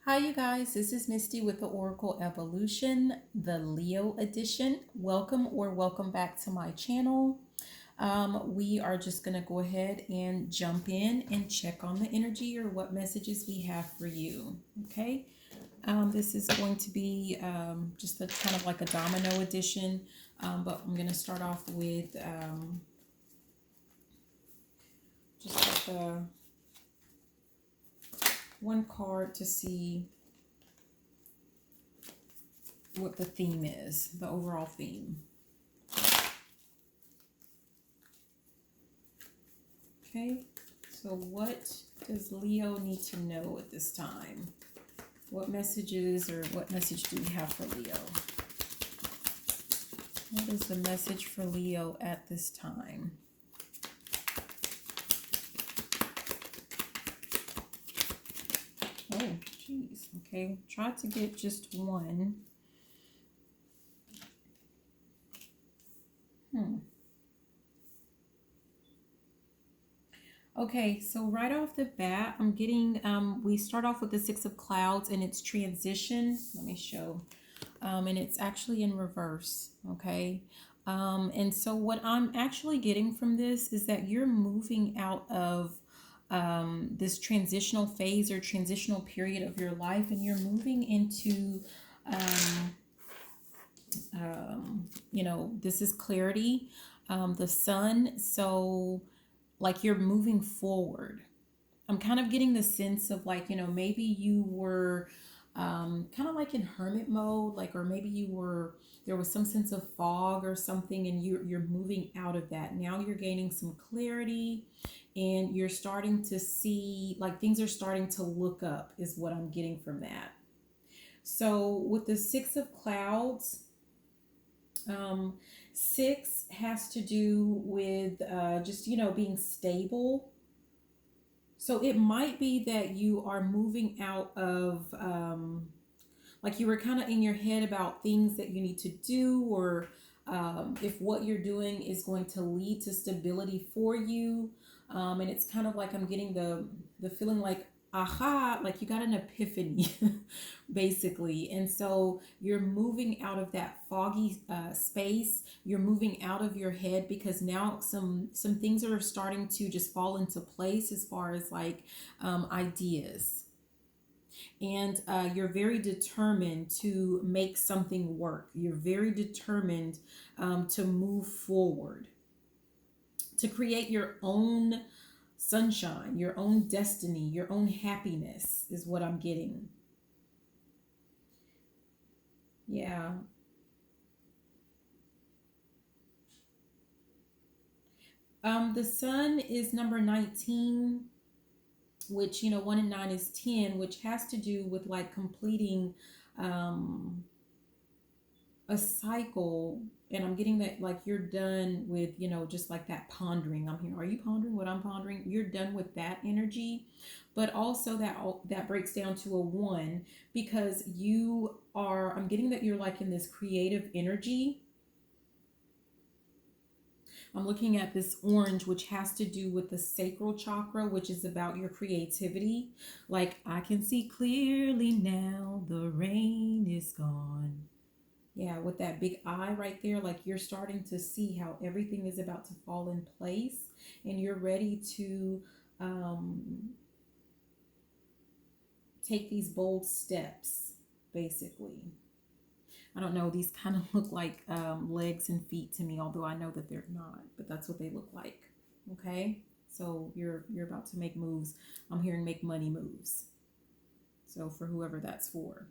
Hi, you guys. This is Misty with the Oracle Evolution, the Leo edition. Welcome back to my channel. We are just going to go ahead and jump in and check on the energy or what messages we have for you. Okay. This is going to be just a kind of like a domino edition, but I'm going to start off with just like one card to see what the theme is, the overall theme. Okay, so what does Leo need to know at this time? What messages or what message do we have for Leo? What is the message for Leo at this time? Oh, geez. Okay, try to get just one. Okay, so right off the bat, I'm getting, we start off with the Six of Clouds and it's transition. Let me show. And it's actually in reverse, okay? And so what I'm actually getting from this is that you're moving out of this transitional phase or transitional period of your life and you're moving into, this is clarity, the sun. So like you're moving forward. I'm kind of getting the sense of like, maybe you were kind of like in hermit mode, like, or maybe there was some sense of fog or something, and you're moving out of that. Now you're gaining some clarity and you're starting to see, like, things are starting to look up, is what I'm getting from that. So with the Six of Clouds, six has to do with just, being stable. So it might be that you are moving out of, like you were kind of in your head about things that you need to do, or if what you're doing is going to lead to stability for you. And it's kind of like I'm getting the feeling like, aha, like you got an epiphany, basically. And so you're moving out of that foggy space. You're moving out of your head because now some things are starting to just fall into place as far as like ideas. And you're very determined to make something work. You're very determined to move forward, to create your own sunshine, your own destiny, your own happiness is what I'm getting. Yeah. The sun is number 19, which, 1 and 9 is 10, which has to do with like completing a cycle. And I'm getting that like you're done with, just like that pondering. I'm here. Are you pondering what I'm pondering? You're done with that energy. But also that breaks down to a 1 because I'm getting that you're like in this creative energy. I'm looking at this orange, which has to do with the sacral chakra, which is about your creativity. Like, I can see clearly now, the rain is gone. Yeah, with that big eye right there, like you're starting to see how everything is about to fall in place and you're ready to take these bold steps, basically. I don't know, these kind of look like legs and feet to me, although I know that they're not, but that's what they look like. Okay, so you're about to make moves. I'm hearing make money moves. So for whoever that's for.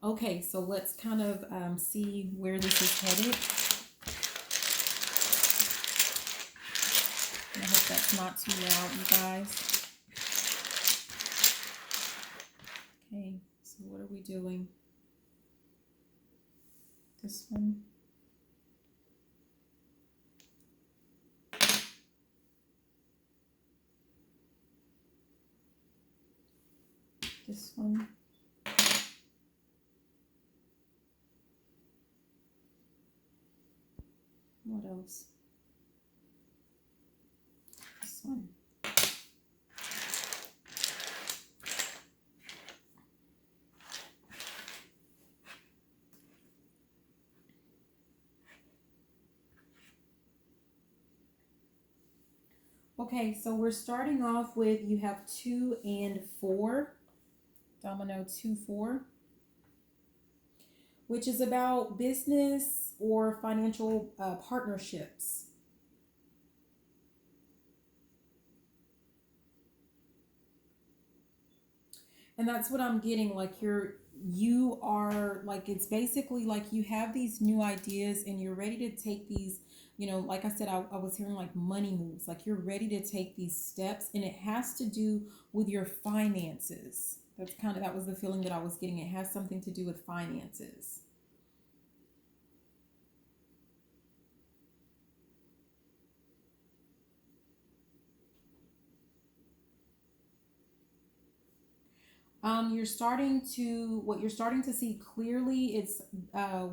Okay, so let's kind of see where this is headed. I hope that's not too loud, you guys. Okay, so what are we doing? This one. This one. What else? This one. Okay, so we're starting off with you have 2 and 4, domino 2, 4, which is about business or financial partnerships. And that's what I'm getting. Like you are like, it's basically like you have these new ideas and you're ready to take these, like I said, I was hearing like money moves. Like you're ready to take these steps, and it has to do with your finances. That was the feeling that I was getting. It has something to do with finances. What you're starting to see clearly, it's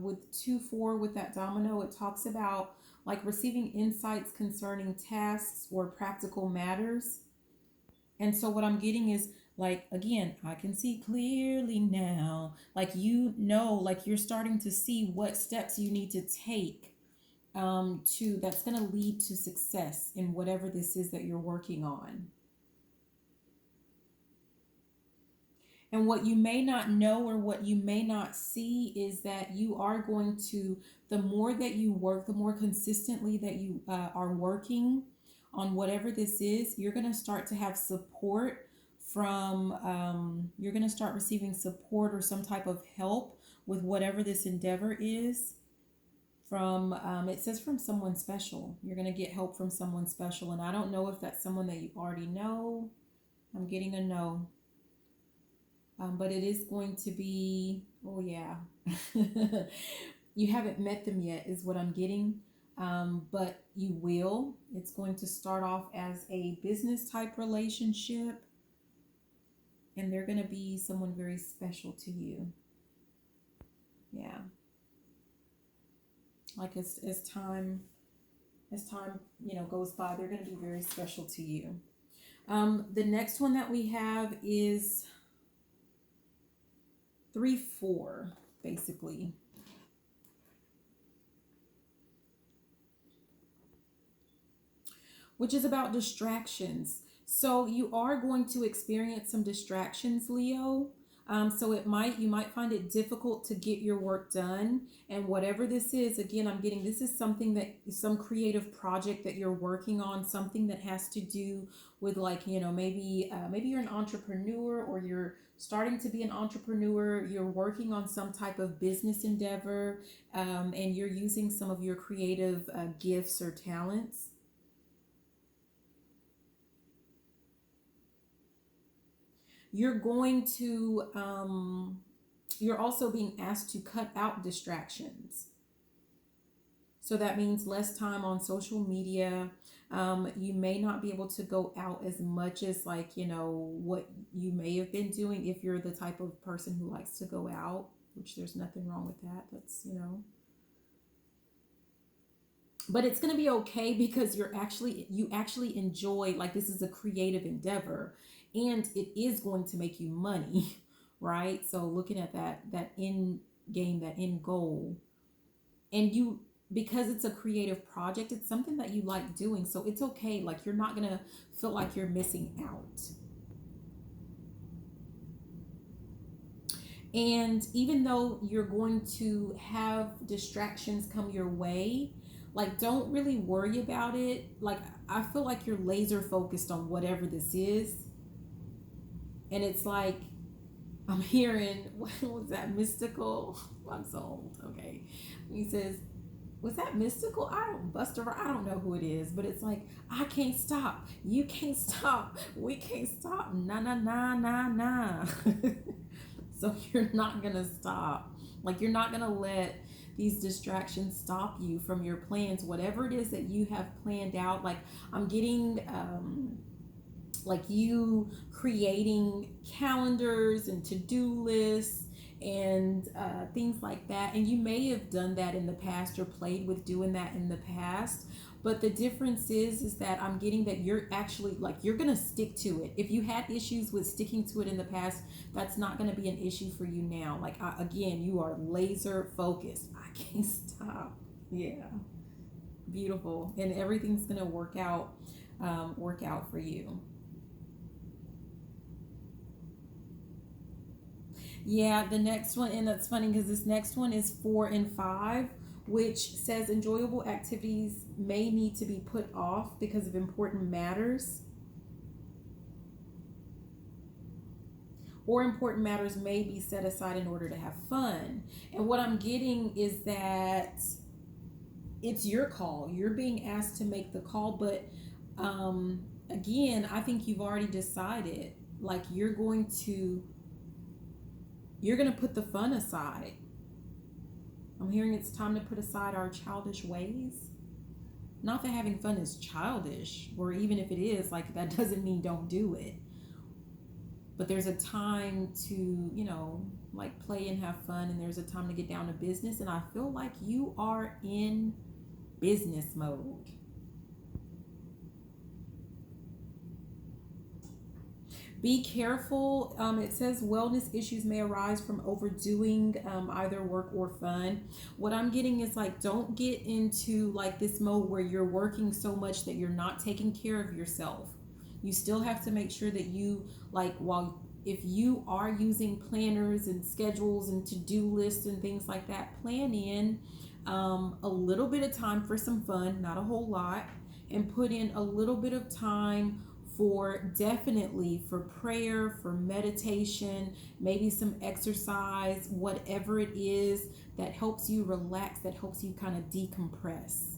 with 2, 4 with that domino, it talks about like receiving insights concerning tasks or practical matters. And so what I'm getting is like, again, I can see clearly now, like, like you're starting to see what steps you need to take to that's going to lead to success in whatever this is that you're working on. And what you may not know or what you may not see is that you are going to, the more that you work, the more consistently that you are working on whatever this is, you're going to start to have support you're going to start receiving support or some type of help with whatever this endeavor is it says from someone special. You're going to get help from someone special. And I don't know if that's someone that you already know. I'm getting a no. But it is going to be, oh yeah, you haven't met them yet, is what I'm getting. But you will. It's going to start off as a business type relationship, and they're going to be someone very special to you. Yeah. Like as time goes by, they're going to be very special to you. The next one that we have is 3, 4, basically. Which is about distractions. So you are going to experience some distractions, Leo. So you might find it difficult to get your work done. And whatever this is, again, I'm getting this is something that some creative project that you're working on, something that has to do with like, maybe you're an entrepreneur or you're starting to be an entrepreneur, you're working on some type of business endeavor, and you're using some of your creative gifts or talents. You're going to you're also being asked to cut out distractions. So that means less time on social media. You may not be able to go out as much as like, what you may have been doing if you're the type of person who likes to go out, which there's nothing wrong with that. But it's going to be okay because you actually enjoy, like, this is a creative endeavor and it is going to make you money, right? So looking at that end game, that end goal, and because it's a creative project, it's something that you like doing, so it's okay. Like, you're not going to feel like you're missing out. And even though you're going to have distractions come your way, like, don't really worry about it. Like, I feel like you're laser focused on whatever this is. And it's like, I'm hearing, what was that, mystical? I'm so old, okay. He says, was that mystical? I don't know who it is, but it's like, I can't stop. You can't stop. We can't stop. Nah, nah, nah, nah, nah. So you're not going to stop. Like, you're not going to let these distractions stop you from your plans, whatever it is that you have planned out. Like, I'm getting like you creating calendars and to-do lists and things like that. And you may have done that in the past or played with doing that in the past. But the difference is that I'm getting that you're actually, like, you're going to stick to it. If you had issues with sticking to it in the past, that's not going to be an issue for you now. Like, again, you are laser focused. I can't stop. Yeah. Beautiful. And everything's going to work out work out for you. Yeah, the next one, and that's funny because this next one is 4 and 5, which says enjoyable activities may need to be put off because of important matters, or important matters may be set aside in order to have fun. And what I'm getting is that it's your call. You're being asked to make the call, but again, I think you've already decided, like you're going to put the fun aside. I'm hearing it's time to put aside our childish ways. Not that having fun is childish, or even if it is, like that doesn't mean don't do it. But there's a time to, like play and have fun, and there's a time to get down to business. And I feel like you are in business mode. Be careful. It says wellness issues may arise from overdoing either work or fun. What I'm getting is like, don't get into like this mode where you're working so much that you're not taking care of yourself. You still have to make sure that you, like, if you are using planners and schedules and to-do lists and things like that, plan in a little bit of time for some fun, not a whole lot, and put in a little bit of time definitely for prayer, for meditation, maybe some exercise, whatever it is that helps you relax, that helps you kind of decompress.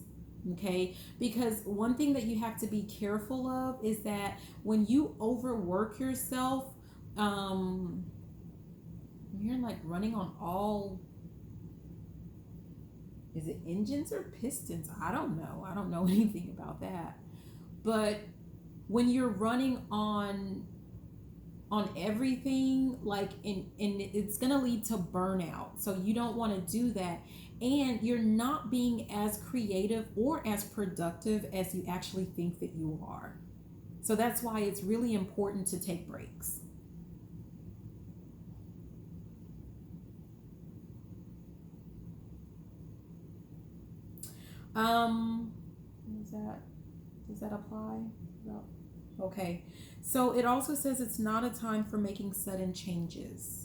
Okay, because one thing that you have to be careful of is that when you overwork yourself, you're like running on all, is it engines or pistons? I don't know anything about that. But when you're running on everything, like and it's gonna lead to burnout. So you don't want to do that. And you're not being as creative or as productive as you actually think that you are. So that's why it's really important to take breaks. Does that apply? No. Okay. So it also says it's not a time for making sudden changes.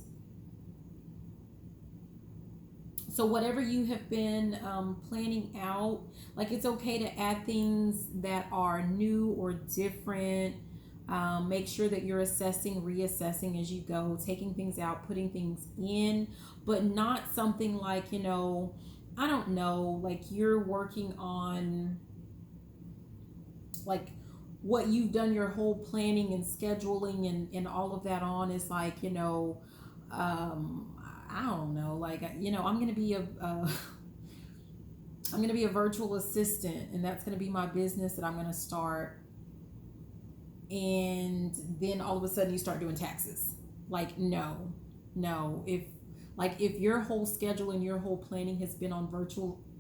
So whatever you have been planning out, like it's okay to add things that are new or different. Make sure that you're reassessing as you go, taking things out, putting things in, but not something like, I don't know, like you're working on like what you've done your whole planning and scheduling and all of that on is like, I don't know, like, I'm going to be I'm going to be a virtual assistant, and that's going to be my business that I'm going to start. And then all of a sudden you start doing taxes. Like, no. If your whole schedule and your whole planning has been on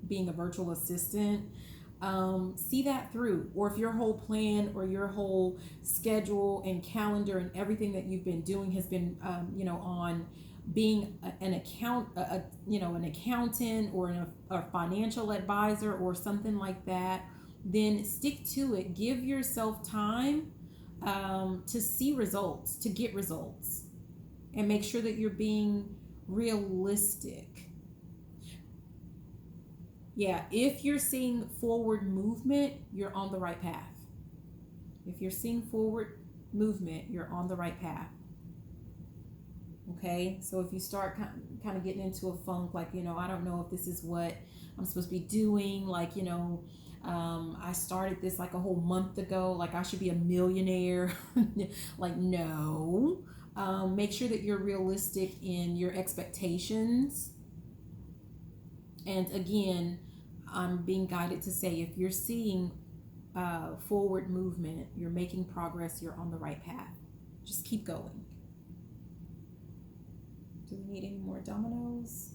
being a virtual assistant, see that through. Or if your whole plan or your whole schedule and calendar and everything that you've been doing has been, on being an accountant or a financial advisor or something like that, then stick to it. Give yourself time to see results, to get results, and make sure that you're being realistic. Yeah, if you're seeing forward movement, you're on the right path. If you're seeing forward movement, you're on the right path. Okay, so if you start kind of getting into a funk, like, I don't know if this is what I'm supposed to be doing, like, I started this like a whole month ago, like I should be a millionaire. Like, no. Make sure that you're realistic in your expectations. And again, I'm being guided to say, if you're seeing forward movement, you're making progress, you're on the right path. Just keep going. Do we need any more dominoes?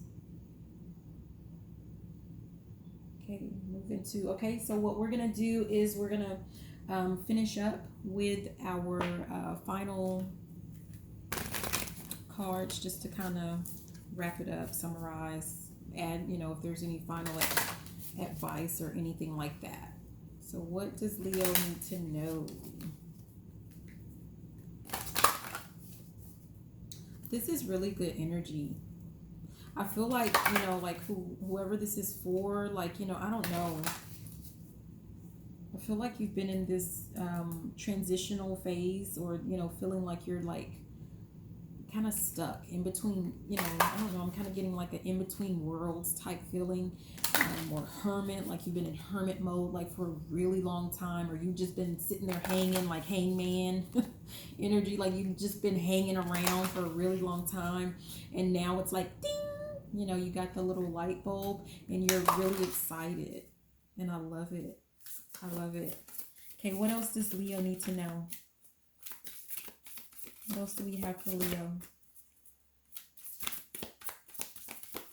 Okay, move into, okay, so what we're going to do is we're going to finish up with our final cards, just to kind of wrap it up, summarize, add, if there's any final advice or anything like that. So what does Leo need to know? This is really good energy. I feel like, like whoever this is for, like, I don't know. I feel like you've been in this transitional phase, or, feeling like you're like kind of stuck in between, I don't know, I'm kind of getting like an in between worlds type feeling, or hermit, like you've been in hermit mode like for a really long time, or you've just been sitting there hanging like hangman energy, like you've just been hanging around for a really long time, and now it's like ding, you got the little light bulb and you're really excited, and I love it. I love it. Okay, what else does Leo need to know? What else do we have for Leo?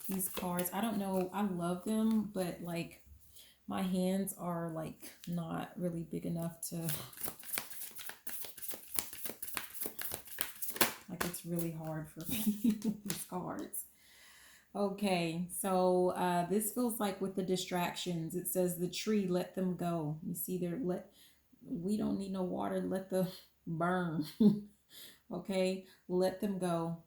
These cards, I don't know, I love them, but like my hands are like not really big enough to, like, it's really hard for me, these cards. Okay, so this feels like with the distractions, it says the tree, let them go. You see there, we don't need no water, let the burn. Okay, let them go.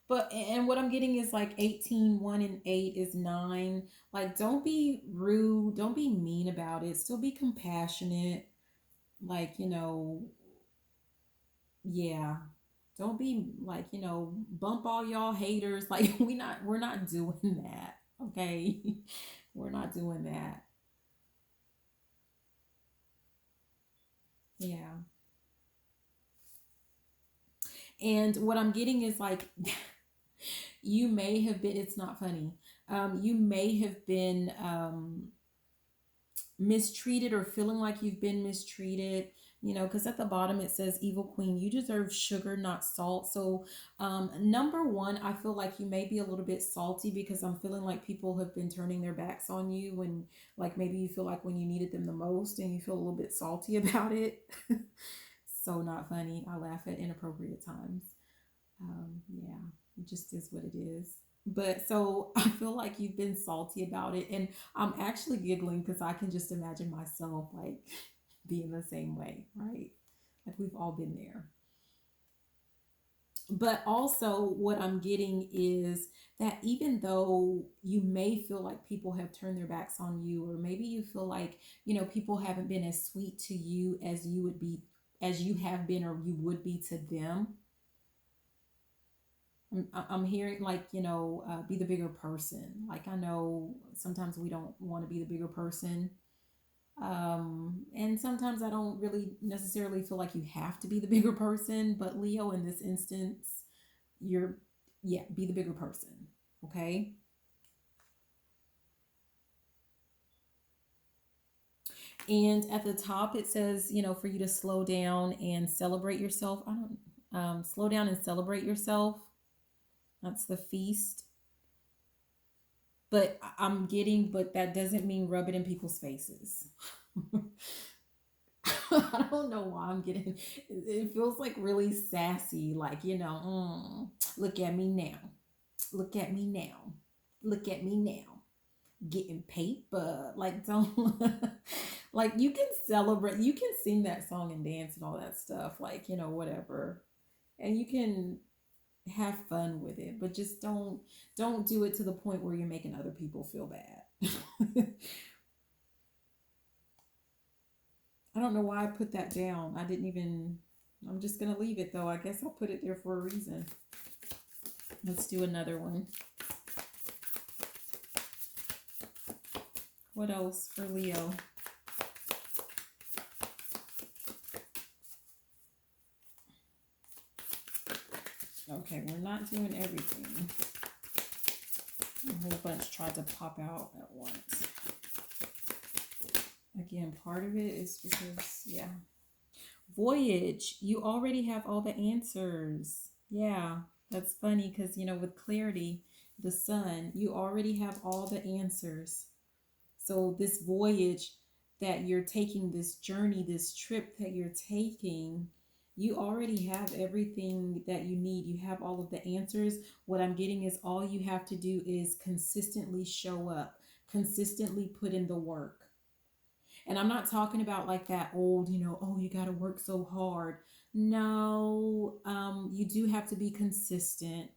But, and what I'm getting is like 18, 1 and 8 is 9. Like, don't be rude, don't be mean about it, still be compassionate. Like, yeah. Don't be like, bump all y'all haters. Like, we're not doing that. Okay. We're not doing that. Yeah. And what I'm getting is like you may have been, it's not funny. You may have been mistreated, or feeling like you've been mistreated, because at the bottom it says evil queen, you deserve sugar, not salt. So number one, I feel like you may be a little bit salty, because I'm feeling like people have been turning their backs on you when, like, maybe you feel like when you needed them the most, and you feel a little bit salty about it. So not funny. I laugh at inappropriate times. Yeah, it just is what it is. But so I feel like you've been salty about it, and I'm actually giggling because I can just imagine myself like being the same way, right? Like we've all been there. But also, what I'm getting is that even though you may feel like people have turned their backs on you, or maybe you feel like, people haven't been as sweet to you as you would be, as you have been, or you would be to them. I'm hearing like, be the bigger person. Like, I know sometimes we don't want to be the bigger person. And sometimes I don't really necessarily feel like you have to be the bigger person, but Leo, in this instance, you're, yeah, be the bigger person. Okay. And at the top, it says, for you to slow down and celebrate yourself. I don't, slow down and celebrate yourself. That's the feast. But I'm getting, but that doesn't mean rub it in people's faces. I don't know why I'm getting, it feels like really sassy, like, look at me now. Look at me now. Look at me now. Getting paper. Like, don't, like, you can celebrate, you can sing that song and dance and all that stuff, like, whatever. And you can have fun with it, but just don't do it to the point where you're making other people feel bad. I don't know why I put that down. I didn't even, I'm just gonna leave it though. I guess I'll put it there for a reason. Let's do another one. What else for Leo? Okay, we're not doing everything. A whole bunch tried to pop out at once. Again, part of it is because, yeah. Voyage, you already have all the answers. Yeah, that's funny because, with clarity, the sun, you already have all the answers. So, this voyage that you're taking, this journey, this trip that you're taking, You already have everything that you need. You have all of the answers. What I'm getting is all you have to do is consistently show up, consistently put in the work. And I'm not talking about like that old, oh, you got to work so hard. No, you do have to be consistent.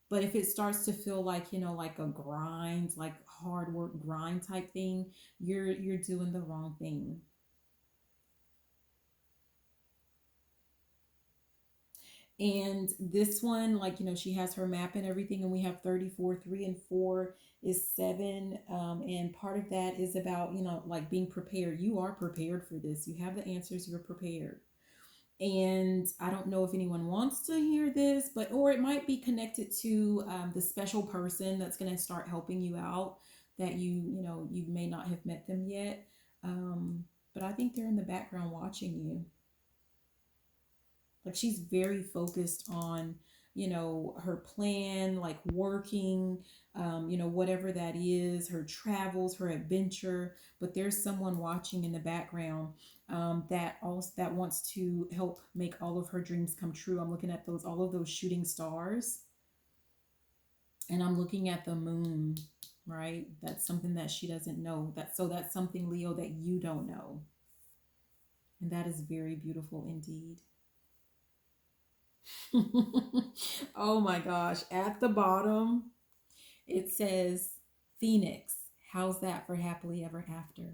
But if it starts to feel like, like a grind, like hard work grind type thing, you're doing the wrong thing. And this one, like, she has her map and everything, and we have 34, 3 and 4 is 7. And part of that is about, like being prepared. You are prepared for this. You have the answers, you're prepared. And I don't know if anyone wants to hear this, but or it might be connected to the special person that's going to start helping you out that you may not have met them yet. But I think they're in the background watching you. Like she's very focused on her plan, like working, whatever that is, her travels, her adventure. But there's someone watching in the background that wants to help make all of her dreams come true. I'm looking at those all of those shooting stars, and I'm looking at the moon. Right, that's something that she doesn't know. That's something, Leo, that you don't know, and that is very beautiful indeed. Oh my gosh. At the bottom, it says Phoenix. How's that for happily ever after?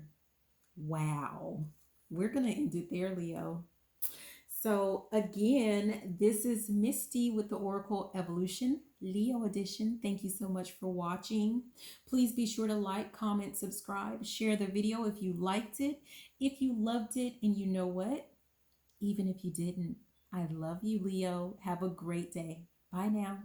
Wow. We're going to end it there, Leo. So, again, this is Misty with the Oracle Evolution Leo edition. Thank you so much for watching. Please be sure to like, comment, subscribe, share the video if you liked it, if you loved it, and you know what? Even if you didn't, I love you, Leo. Have a great day. Bye now.